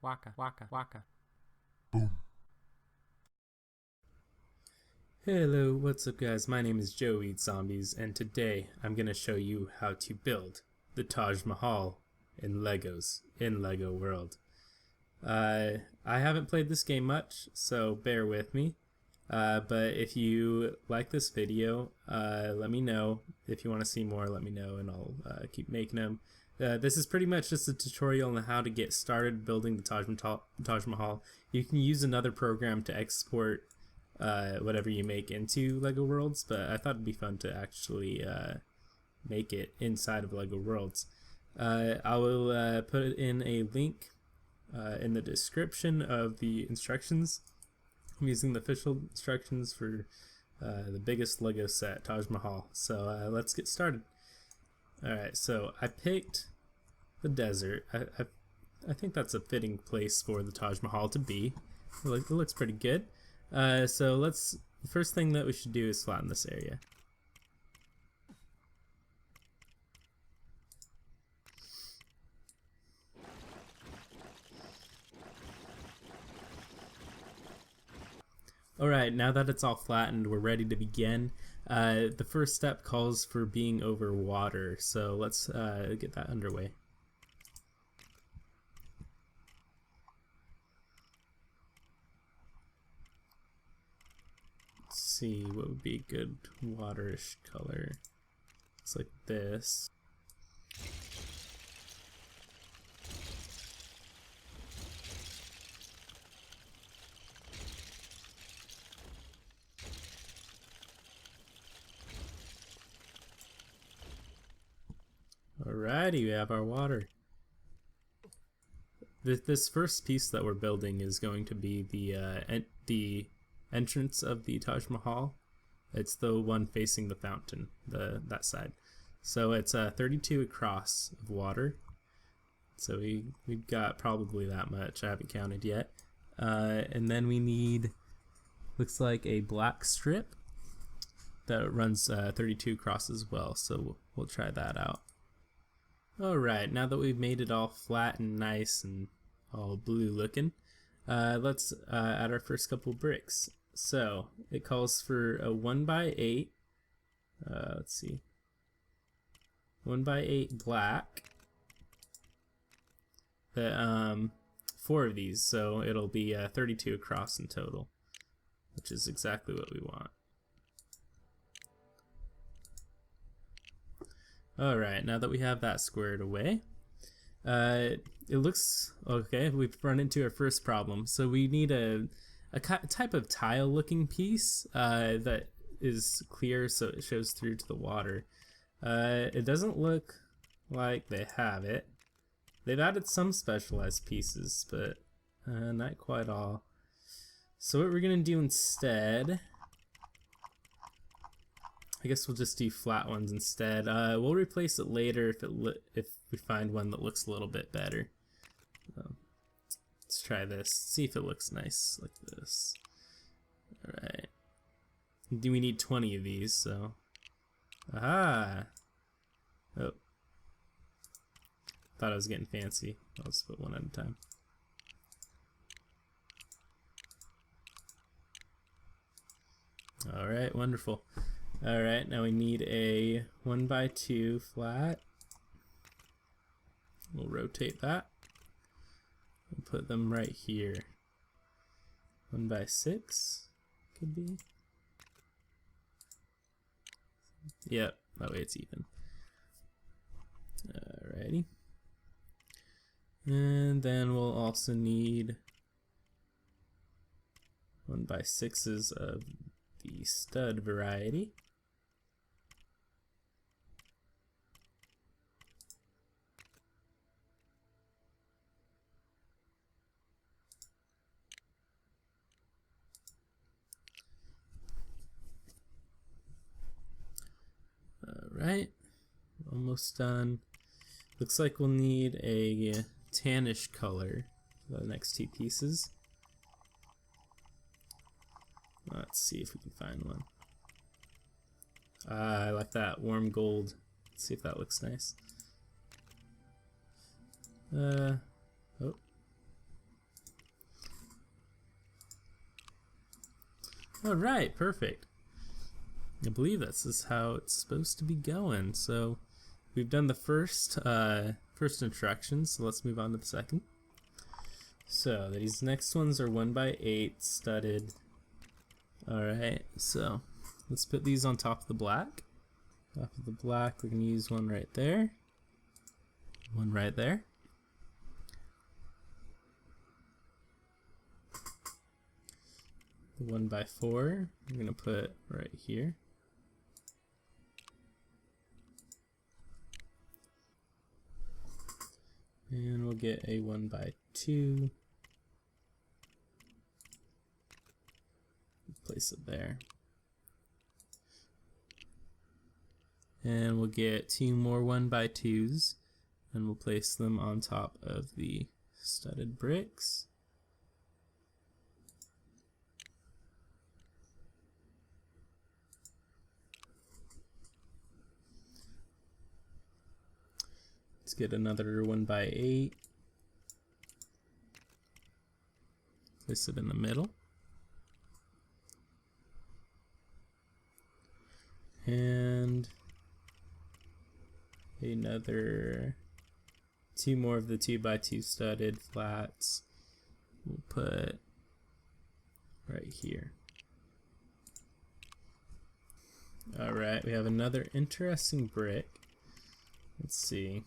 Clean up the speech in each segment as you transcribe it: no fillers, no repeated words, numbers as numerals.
waka, waka, waka. Boom. Hello, what's up guys? My name is Joe Eats Zombies, and today I'm going to show you how to build the Taj Mahal in Legos, in Lego World. I haven't played this game much, so bear with me. But if you like this video, let me know. If you want to see more, let me know, and I'll keep making them. This is pretty much just a tutorial on how to get started building the Taj Mahal. You can use another program to export whatever you make into Lego Worlds, but I thought it'd be fun to actually make it inside of Lego Worlds. I will put it in a link in the description of the instructions. I'm using the official instructions for the biggest Lego set, Taj Mahal. So let's get started. Alright, so I picked the desert. I think that's a fitting place for the Taj Mahal to be. It looks pretty good. So the first thing that we should do is flatten this area. Alright, now that it's all flattened, we're ready to begin. The first step calls for being over water, so let's get that underway. Let's see what would be a good waterish color. It's like this. Alrighty, we have our water. This first piece that we're building is going to be the entrance of the Taj Mahal. It's the one facing the fountain, that side. So it's 32 across of water. So we've got probably that much. I haven't counted yet. And then we need, looks like a black strip that runs 32 across as well. So we'll try that out. Alright, now that we've made it all flat and nice and all blue looking, let's add our first couple bricks. So it calls for a 1x8, let's see, 1x8 black, but 4 of these, so it'll be 32 across in total, which is exactly what we want. Alright, now that we have that squared away, it looks okay. We've run into our first problem. So we need a type of tile looking piece that is clear so it shows through to the water. It doesn't look like they have it. They've added some specialized pieces, but not quite all. So what we're going to do instead, I guess we'll just do flat ones instead. We'll replace it later if we find one that looks a little bit better. Let's try this. See if it looks nice like this. Alright. Do we need 20 of these, so. Aha! Oh. Thought I was getting fancy. I'll just put one at a time. Alright, wonderful. Alright, now we need a 1x2 flat. We'll rotate that. And put them right here. 1x6 could be. Yep, that way it's even. Alrighty. And then we'll also need 1x6s of the stud variety. Alright, almost done. Looks like we'll need a tannish color for the next two pieces. Let's see if we can find one. I like that warm gold. Let's see if that looks nice. Oh, Alright, perfect. I believe this is how it's supposed to be going. So we've done the first instructions, so let's move on to the second. So these next ones are 1x8 studded. Alright, so let's put these on top of the black. Top of the black, we're going to use one right there. One right there. The 1x4, we're going to put right here. And we'll get a 1x2. Place it there. And we'll get 2 more 1x2s, and we'll place them on top of the studded bricks. Let's get another 1x8. Place it in the middle. And another 2 more of the 2x2 studded flats. We'll put right here. Alright, we have another interesting brick. Let's see.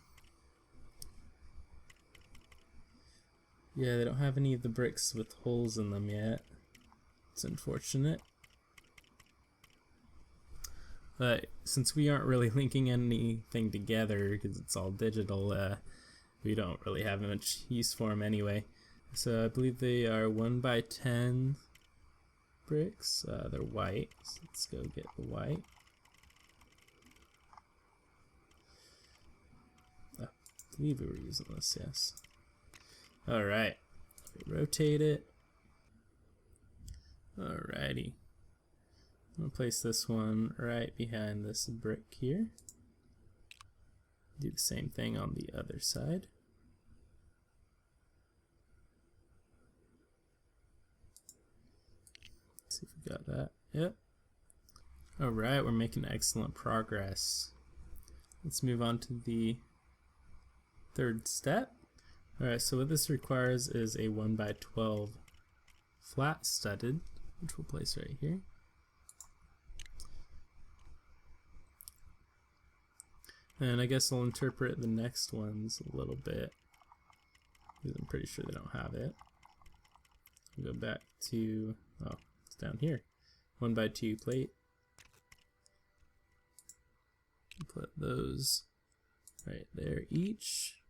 Yeah, they don't have any of the bricks with holes in them yet. It's unfortunate. But since we aren't really linking anything together because it's all digital, we don't really have much use for them anyway. So I believe they are 1x10 bricks. They're white, so let's go get the white. I believe we were using this, yes. Alright, rotate it. Alrighty. I'm going to place this one right behind this brick here. Do the same thing on the other side. Let's see if we got that. Yep. Alright, we're making excellent progress. Let's move on to the third step. Alright, so what this requires is a 1x12 flat studded, which we'll place right here. And I guess I'll interpret the next ones a little bit, because I'm pretty sure they don't have it. I'll go back to, oh, it's down here. 1x2 plate. Put those right there each.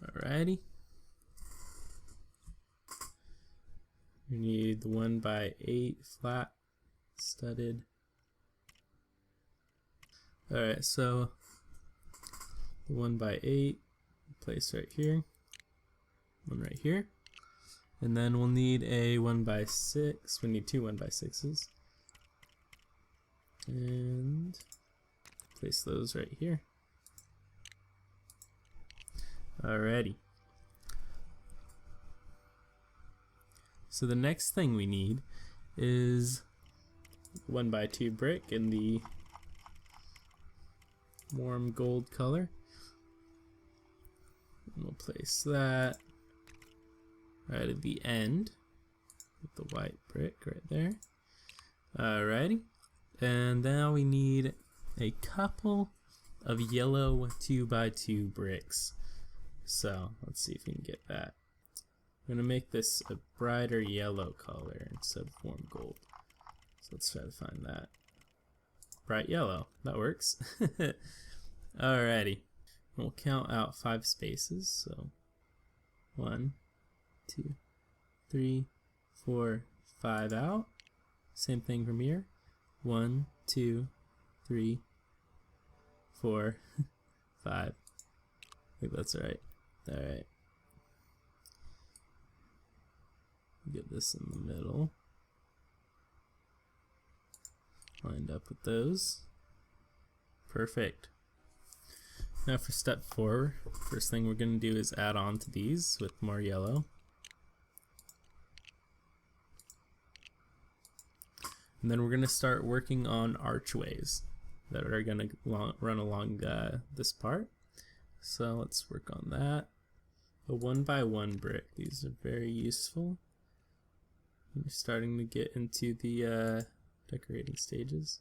Alrighty. We need the 1x8 flat studded. Alright, so the 1x8 place right here, one right here, and then we'll need a 1x6. We need 2 1x6s, and place those right here. Alrighty. So the next thing we need is 1x2 brick in the warm gold color. And we'll place that right at the end with the white brick right there. Alrighty. And now we need a couple of yellow 2x2 bricks. So let's see if we can get that. I'm going to make this a brighter yellow color instead of warm gold. So let's try to find that. Bright yellow. That works. Alrighty. We'll count out 5 spaces. So 1, 2, 3, 4, 5 out. Same thing from here. 1, 2, 3, 4, 5. I think that's right. Alright. Get this in the middle. Lined up with those. Perfect. Now for step 4, first thing we're going to do is add on to these with more yellow. And then we're going to start working on archways that are going to run along this part. So let's work on that. A 1x1 brick. These are very useful. We're starting to get into the decorating stages.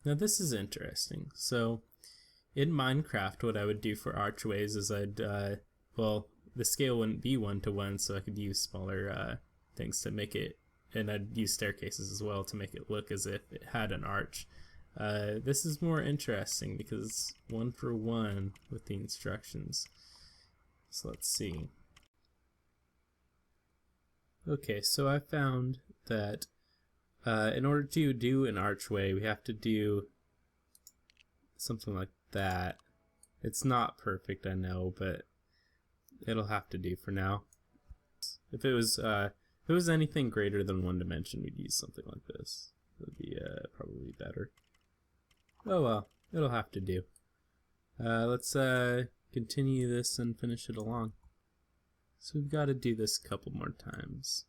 Now this is interesting. So in Minecraft, what I would do for archways is I'd, well, the scale wouldn't be 1-to-1, so I could use smaller things to make it, and I'd use staircases as well to make it look as if it had an arch. This is more interesting because it's 1-for-1 with the instructions. So let's see. Okay, so I found that in order to do an archway, we have to do something like that. It's not perfect, I know, but it'll have to do for now. If it was anything greater than 1 dimension, we'd use something like this. It would be probably better. Oh well, it'll have to do. Let's continue this and finish it along. So we've got to do this a couple more times.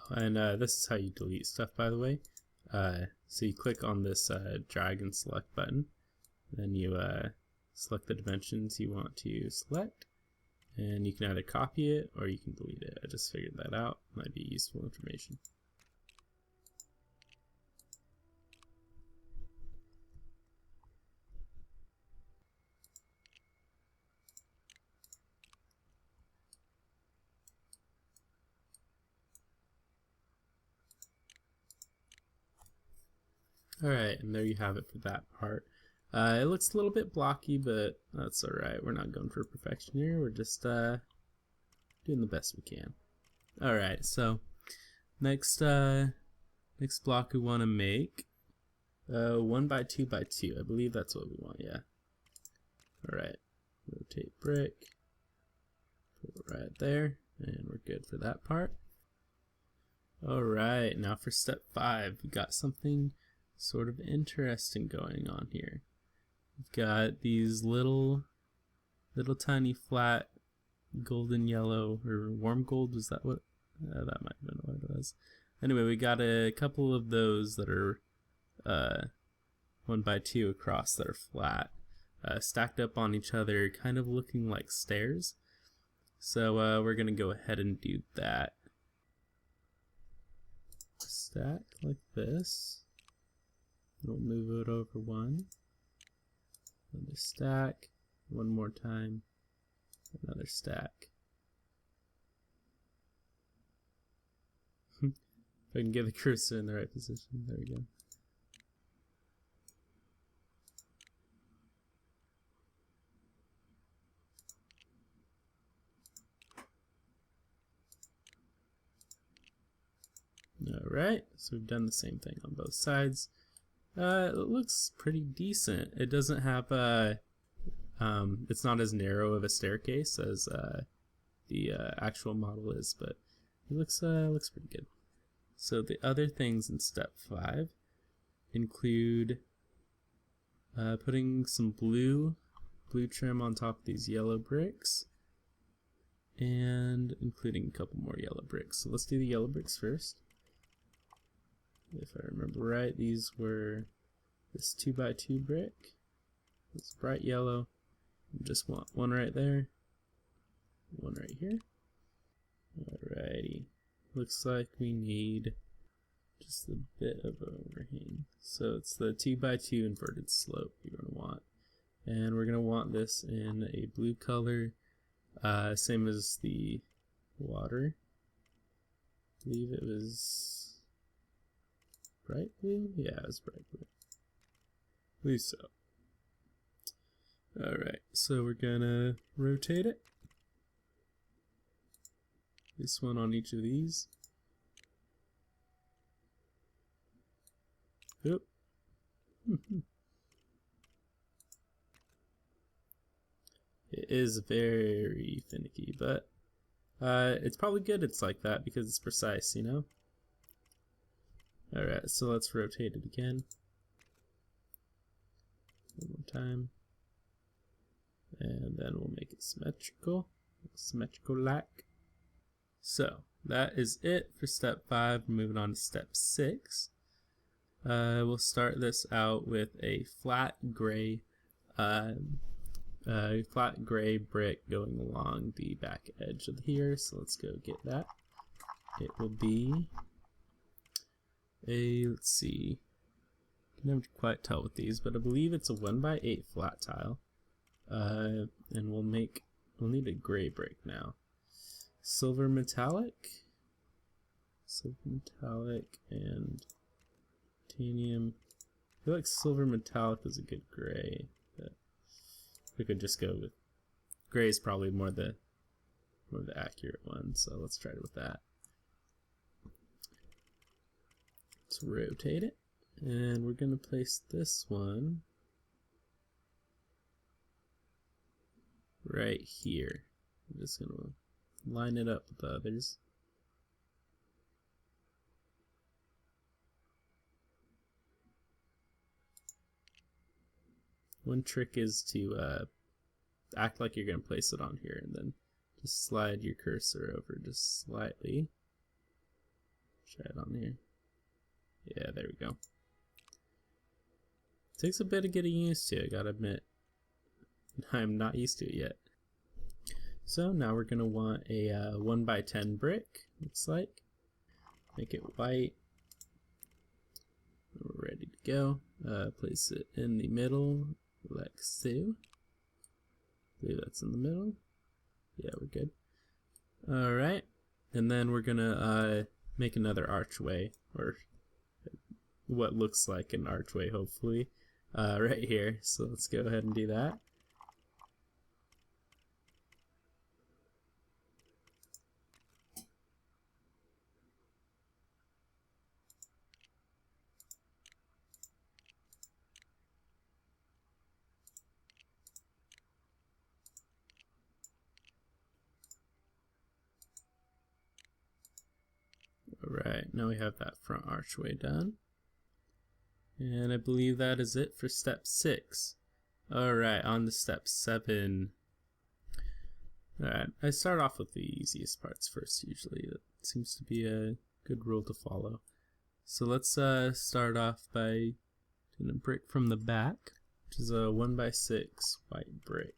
And this is how you delete stuff, by the way. So you click on this drag and select button, then you select the dimensions you want to select, and you can either copy it or you can delete it. I just figured that out. Might be useful information. Alright, and there you have it for that part. It looks a little bit blocky, but that's alright. We're not going for perfection here. We're just doing the best we can. Alright, so next block we want to make 1x2x2. I believe that's what we want, yeah. Alright, rotate brick, put it right there, and we're good for that part. Alright, now for step 5, we got something sort of interesting going on here. We've got these little tiny flat golden yellow, or warm gold, was that what? That might have been what it was. Anyway, we got a couple of those that are 1x2 across that are flat, stacked up on each other, kind of looking like stairs. So we're gonna go ahead and do that. Stack like this. We'll move it over 1. Another stack. One more time. Another stack. If I can get the cursor in the right position. There we go. Alright, so we've done the same thing on both sides. It looks pretty decent. It doesn't have it's not as narrow of a staircase as the actual model is, but it looks pretty good. So the other things in step 5 include putting some blue trim on top of these yellow bricks, and including a couple more yellow bricks. So let's do the yellow bricks first. If I remember right, these were this 2x2 brick. It's bright yellow. We just want one right there, one right here. Alrighty. Looks like we need just a bit of overhang. So it's the 2x2 inverted slope you're going to want. And we're going to want this in a blue color, same as the water. I believe it was bright blue? Yeah, it was bright blue. I believe so. Alright, so we're gonna rotate it. This one on each of these. Oop. It is very finicky, but it's probably good it's like that because it's precise, you know? Alright, so let's rotate it again. One more time. And then we'll make it symmetrical. Symmetrical like. So, that is it for step 5. Moving on to step 6. We'll start this out with a flat gray brick going along the back edge of here. So let's go get that. It will be a, let's see, I can never quite tell with these, but I believe it's a 1x8 flat tile. And we'll need a gray brick now. Silver metallic and titanium. I feel like silver metallic is a good gray, but we could just go with gray is probably more the accurate one, so let's try it with that. Let's rotate it, and we're gonna place this one right here. I'm just gonna line it up with the others. One trick is to act like you're going to place it on here and then just slide your cursor over just slightly. Try it on here. Yeah, there we go. Takes a bit of getting used to, I gotta admit. I'm not used to it yet. So now we're going to want a 1x10 brick, looks like. Make it white. We're ready to go. Place it in the middle, like so. I believe that's in the middle. Yeah, we're good. Alright, and then we're going to make another archway, or what looks like an archway, hopefully, right here. So let's go ahead and do that. Alright, now we have that front archway done. And I believe that is it for step 6. Alright, on to step 7. Alright, I start off with the easiest parts first usually. That seems to be a good rule to follow. So let's start off by doing a brick from the back, which is a 1x6 white brick.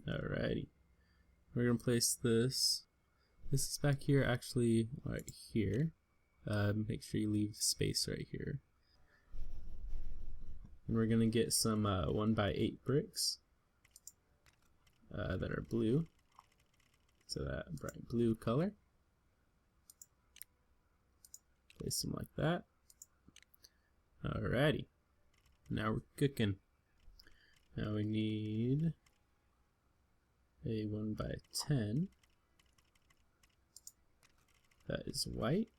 Alrighty. We're going to place this. This is back here, actually, right here. Make sure you leave space right here. And we're going to get some 1x8 bricks that are blue. So that bright blue color. Place them like that. Alrighty. Now we're cooking. Now we need a 1x10 that is white.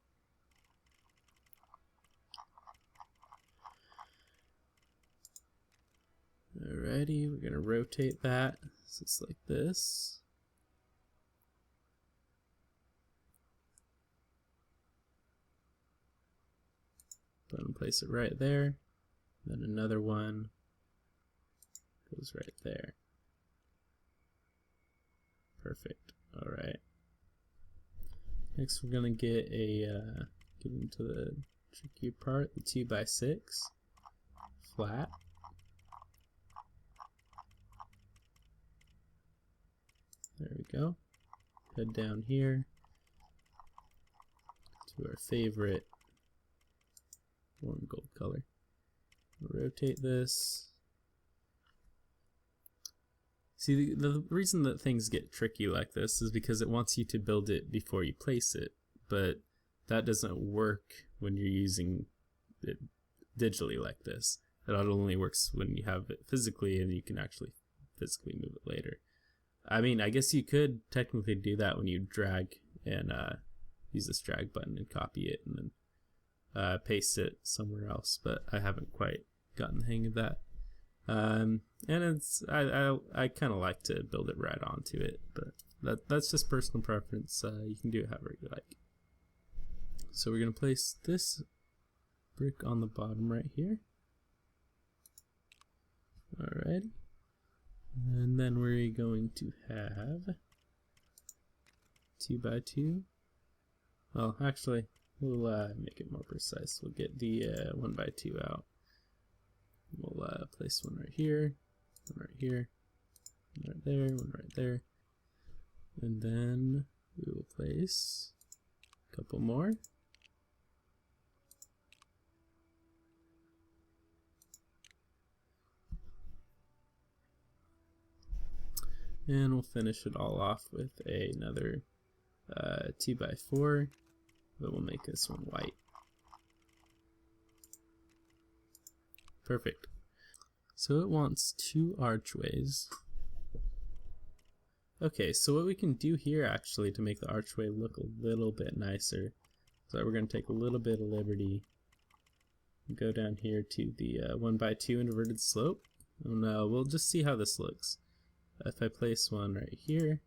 Alrighty, we're gonna rotate that so it's like this. Go and place it right there. Then another one goes right there. Perfect. Alright. Next we're gonna get into the tricky part, the 2x6 flat. There we go. Head down here to our favorite warm gold color. Rotate this. See, the reason that things get tricky like this is because it wants you to build it before you place it, but that doesn't work when you're using it digitally like this. It only works when you have it physically and you can actually physically move it later. I mean, I guess you could technically do that when you drag and use this drag button and copy it and then paste it somewhere else, but I haven't quite gotten the hang of that. And it's I kind of like to build it right onto it, but that's just personal preference. You can do it however you like. So we're gonna place this brick on the bottom right here. Alrighty, and then we're going to have 2 by 2. Well, actually, we'll make it more precise. We'll get the 1 by 2 out. We'll place one right here, one right here, one right there, one right there, and then we will place a couple more. And we'll finish it all off with another 2 by 4, but we'll make this one white. Perfect. So it wants 2 archways. Okay, so what we can do here actually to make the archway look a little bit nicer, so we're going to take a little bit of liberty and go down here to the 1 by 2 inverted slope, and we'll just see how this looks. If I place one right here,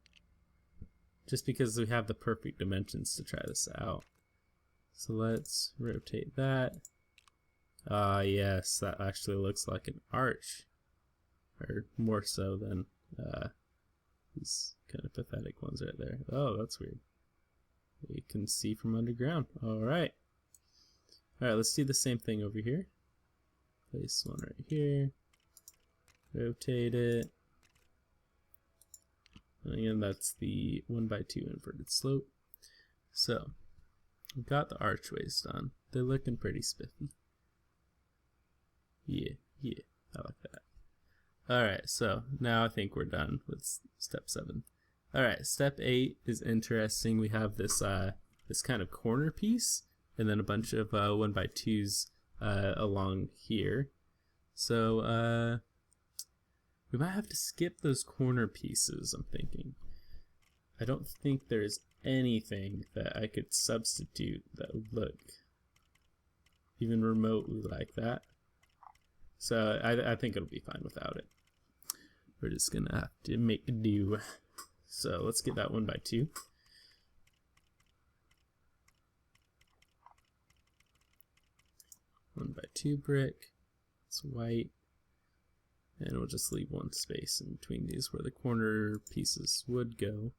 just because we have the perfect dimensions to try this out. So let's rotate that. Yes, that actually looks like an arch, or more so than these kind of pathetic ones right there. Oh, that's weird. You can see from underground. Alright. Alright, let's do the same thing over here. Place one right here. Rotate it. And that's the 1 by 2 inverted slope. So, we've got the archways done. They're looking pretty spiffy. Yeah, I like that. Alright, so now I think we're done with step 7. Alright, step 8 is interesting. We have this this kind of corner piece, and then a bunch of 1 by 2s along here. So, we might have to skip those corner pieces, I'm thinking. I don't think there's anything that I could substitute that would look even remotely like that. So I think it'll be fine without it. We're just gonna have to make do. So let's get that 1 by 2. One by 2 brick. It's white. And we'll just leave one space in between these where the corner pieces would go,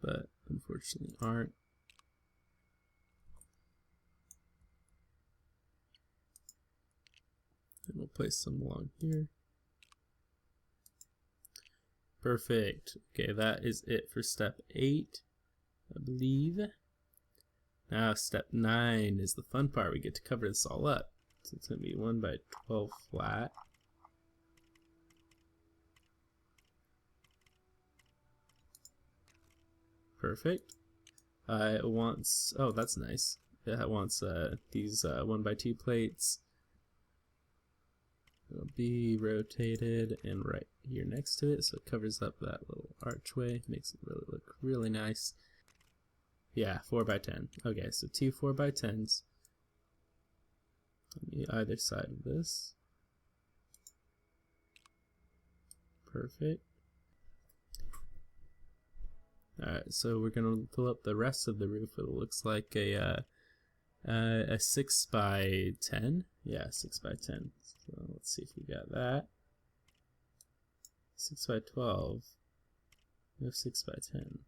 but unfortunately aren't. And we'll place them along here. Perfect. Okay, that is it for step 8, I believe. Now step 9 is the fun part. We get to cover this all up. So it's going to be 1 by 12 flat. Perfect. It wants, oh, that's nice. It wants these 1 by 2 plates. It'll be rotated and right here next to it, so it covers up that little archway, makes it really look really nice. Yeah, 4 by 10. Okay, so 2 4 by 10s on either side of this. Perfect. Alright, so we're gonna fill up the rest of the roof. It looks like a 6 by 10. Yeah, 6 by 10. So let's see if we got that. 6 by 12. No 6 by 10.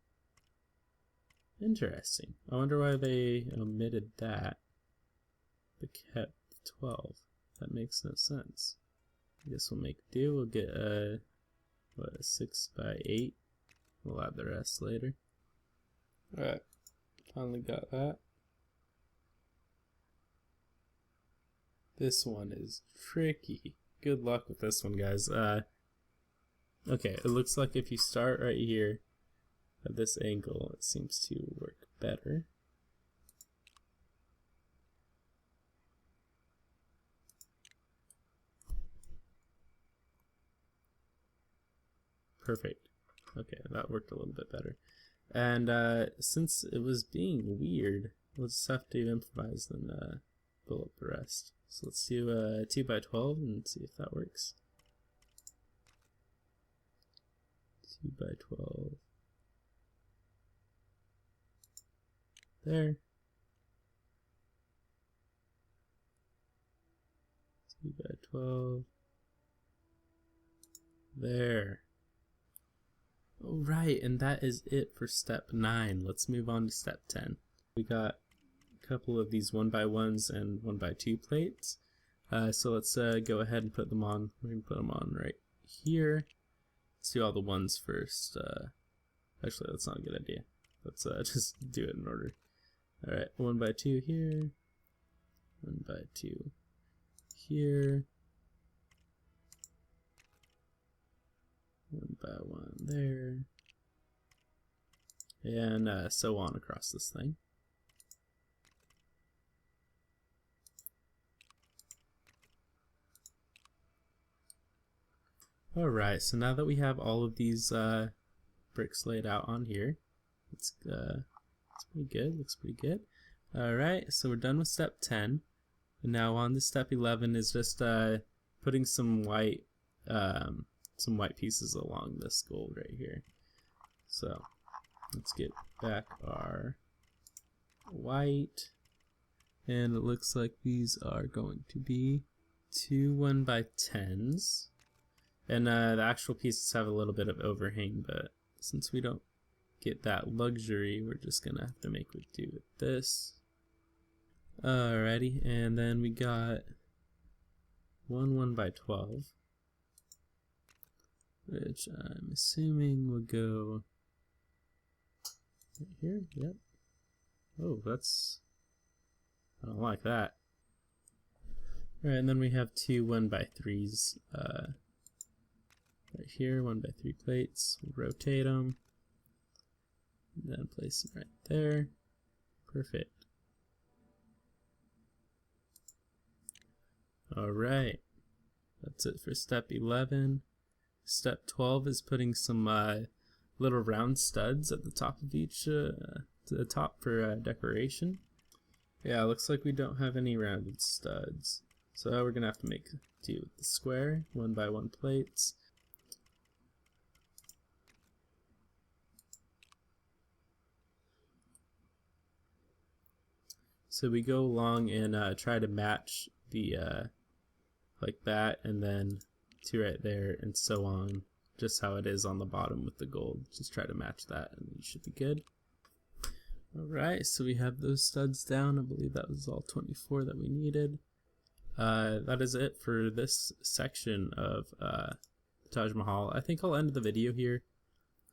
Interesting. I wonder why they omitted that, but kept 12. That makes no sense. I guess we'll make do. We'll get a 6 by 8. We'll add the rest later. Alright, finally got that. This one is tricky. Good luck with this one, guys. Okay, it looks like if you start right here at this angle, it seems to work better. perfect. Okay, that worked a little bit better. And since it was being weird, we'll just have to improvise and fill up the rest. So let's do 2 by 12 and see if that works. 2 by 12. There. 2 by 12. There. Alright, and that is it for step 9. Let's move on to step 10. We got a couple of these 1x1s and 1x2 plates. So let's go ahead and put them on. We're going to put them on right here. Let's do all the ones first. Actually, that's not a good idea. Let's just do it in order. Alright, 1x2 here. 1x2 here. 1x1 there. And so on across this thing. Alright, so now that we have all of these bricks laid out on here, it's pretty good, looks pretty good. Alright, so we're done with step 10. And now on to step 11 is just putting some white pieces along this gold right here. So let's get back our white, and it looks like these are going to be 2 1x10s. And the actual pieces have a little bit of overhang, but since we don't get that luxury, we're just gonna have to make do with this. Alrighty, and then we got 1 1x12, which I'm assuming will go right here. Yep. Oh, I don't like that. Alright, and then we have 2 1x3s. Right here, 1x3 plates. We'll rotate them, and then place them right there. Perfect. Alright, that's it for step 11. Step 12 is putting some little round studs at the top of each, to the top for decoration. Yeah, looks like we don't have any rounded studs, so we're gonna have to make do with the square 1x1 plates. So we go along and try to match the like that, and then 2 right there, and so on, just how it is on the bottom with the gold. Just try to match that and you should be good. Alright, so we have those studs down. I believe that was all 24 that we needed. That is it for this section of Taj Mahal. I think I'll end the video here,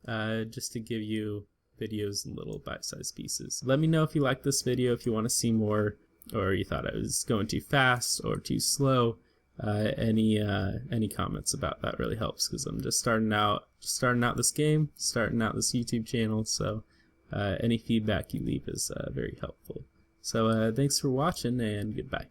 just to give you videos in little bite-sized pieces. Let me know if you like this video, if you want to see more, or you thought I was going too fast or too slow. Any comments about that really helps, because I'm just starting out this game, starting out this YouTube channel, so any feedback you leave is very helpful. So thanks for watching, and goodbye.